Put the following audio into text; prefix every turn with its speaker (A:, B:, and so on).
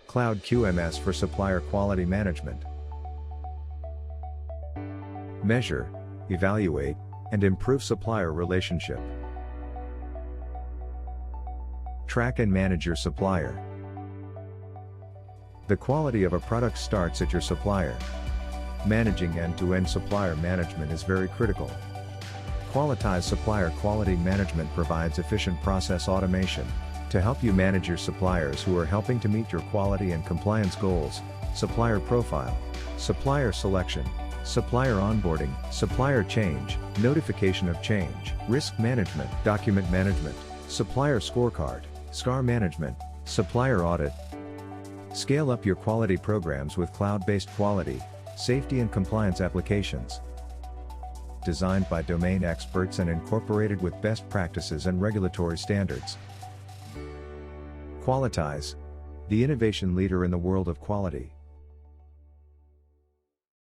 A: Cloud QMS for Supplier Quality Management. Measure, evaluate, and improve supplier relationship. Track and manage your supplier. The quality of a product starts at your supplier. Managing end-to-end supplier management is very critical. Qualityze Supplier Quality Management provides efficient process automation to help you manage your suppliers who are helping to meet your quality and compliance goals. Supplier profile, supplier selection, supplier onboarding, supplier change, notification of change, risk management, document management, supplier scorecard, SCAR management, supplier audit. Scale up your quality programs with cloud-based quality, safety and compliance applications. Designed by domain experts and incorporated with best practices and regulatory standards. Qualityze, the innovation leader in the world of quality.